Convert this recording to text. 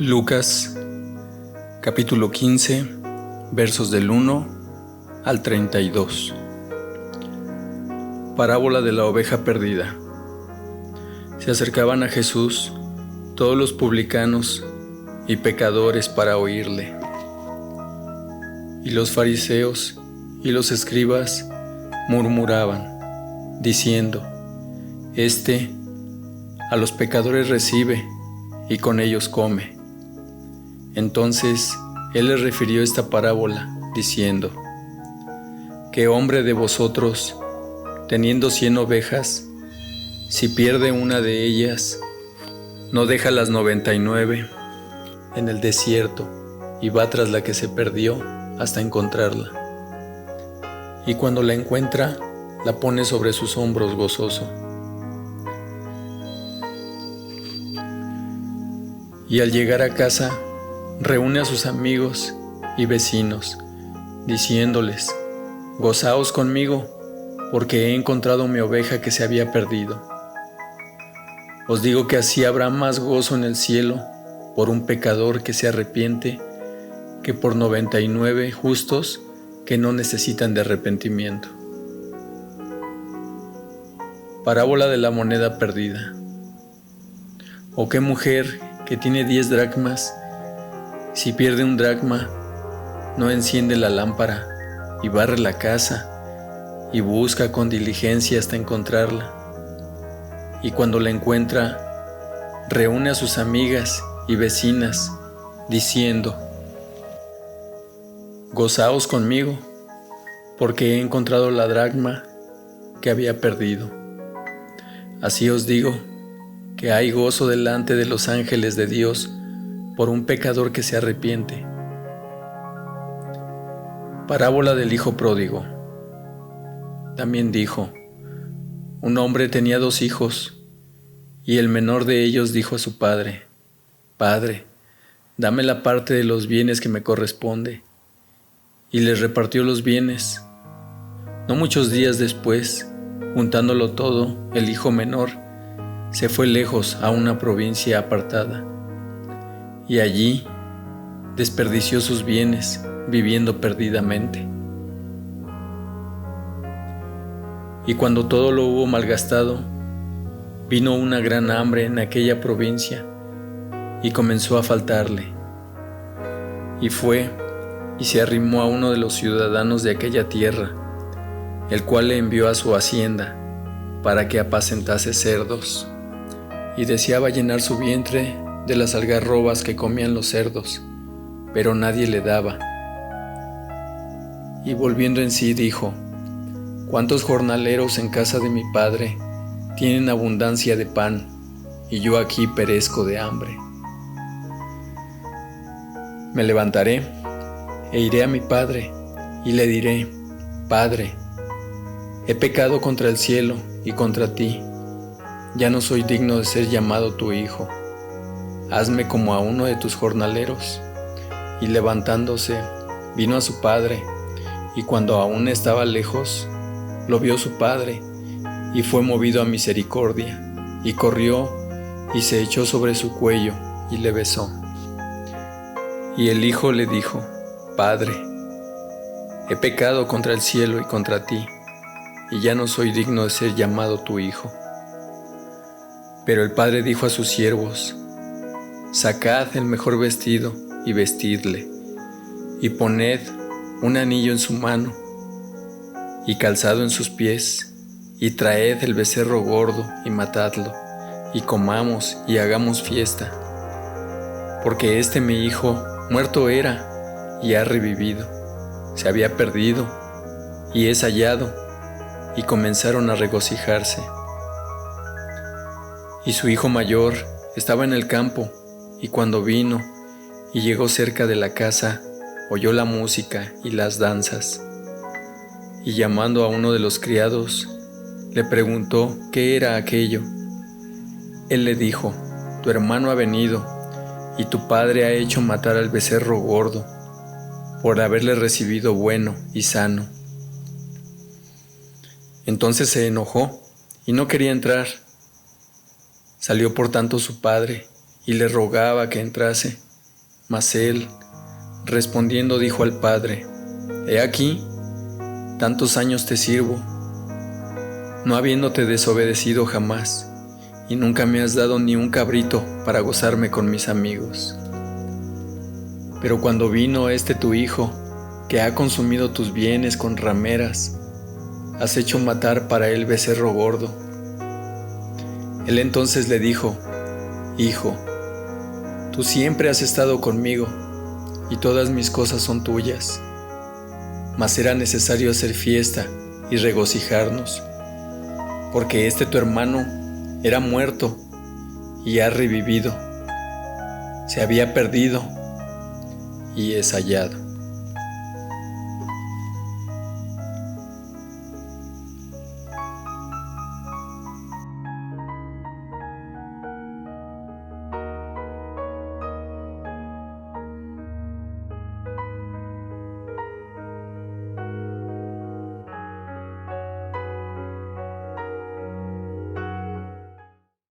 Lucas, capítulo 15, versos del 1 al 32. Parábola de la oveja perdida. Se acercaban a Jesús todos los publicanos y pecadores para oírle. Y los fariseos y los escribas murmuraban, diciendo: Este a los pecadores recibe y con ellos come. Entonces él les refirió esta parábola, diciendo: ¿Qué hombre de vosotros, teniendo 100 ovejas, si pierde una de ellas, no deja las 99 en el desierto y va tras la que se perdió hasta encontrarla? Y cuando la encuentra, la pone sobre sus hombros gozoso. Y al llegar a casa, reúne a sus amigos y vecinos, diciéndoles: Gozaos conmigo, porque he encontrado mi oveja que se había perdido. Os digo que así habrá más gozo en el cielo por un pecador que se arrepiente que por 99 justos que no necesitan de arrepentimiento. Parábola de la moneda perdida. ¿O qué mujer que tiene 10 dracmas, si pierde un dracma, no enciende la lámpara y barre la casa y busca con diligencia hasta encontrarla? Y cuando la encuentra, reúne a sus amigas y vecinas, diciendo: Gozaos conmigo, porque he encontrado la dracma que había perdido. Así os digo que hay gozo delante de los ángeles de Dios por un pecador que se arrepiente. Parábola del hijo pródigo. También dijo: Un hombre tenía 2 hijos, y el menor de ellos dijo a su padre: Padre, dame la parte de los bienes que me corresponde. Y les repartió los bienes. No muchos días después, juntándolo todo, el hijo menor se fue lejos a una provincia apartada, y allí desperdició sus bienes viviendo perdidamente. Y cuando todo lo hubo malgastado, vino una gran hambre en aquella provincia y comenzó a faltarle. Y fue y se arrimó a uno de los ciudadanos de aquella tierra, el cual le envió a su hacienda para que apacentase cerdos, y deseaba llenar su vientre de las algarrobas que comían los cerdos, pero nadie le daba. Y volviendo en sí dijo: ¿Cuántos jornaleros en casa de mi padre tienen abundancia de pan, y yo aquí perezco de hambre? Me levantaré e iré a mi padre, y le diré: Padre, he pecado contra el cielo y contra ti. Ya no soy digno de ser llamado tu hijo. Hazme como a uno de tus jornaleros. Y levantándose, vino a su padre, y cuando aún estaba lejos, lo vio su padre, y fue movido a misericordia, y corrió, y se echó sobre su cuello, y le besó. Y el hijo le dijo: Padre, he pecado contra el cielo y contra ti, y ya no soy digno de ser llamado tu hijo. Pero el padre dijo a sus siervos: Sacad el mejor vestido y vestidle, y poned un anillo en su mano y calzado en sus pies, y traed el becerro gordo y matadlo, y comamos y hagamos fiesta. Porque mi hijo muerto era y ha revivido, se había perdido y es hallado. Y comenzaron a regocijarse. Y su hijo mayor estaba en el campo, y cuando vino y llegó cerca de la casa, oyó la música y las danzas. Y llamando a uno de los criados, le preguntó qué era aquello. Él le dijo: Tu hermano ha venido, y tu padre ha hecho matar al becerro gordo, por haberle recibido bueno y sano. Entonces se enojó y no quería entrar. Salió por tanto su padre y le rogaba que entrase, Mas él, respondiendo, dijo al padre: He aquí, tantos años te sirvo, no habiéndote desobedecido jamás, y nunca me has dado ni un cabrito para gozarme con mis amigos. Pero cuando vino este tu hijo, que ha consumido tus bienes con rameras, has hecho matar para él becerro gordo. Él entonces le dijo: Hijo, tú siempre has estado conmigo, y todas mis cosas son tuyas. Mas era necesario hacer fiesta y regocijarnos, porque este tu hermano era muerto y ha revivido, se había perdido y es hallado.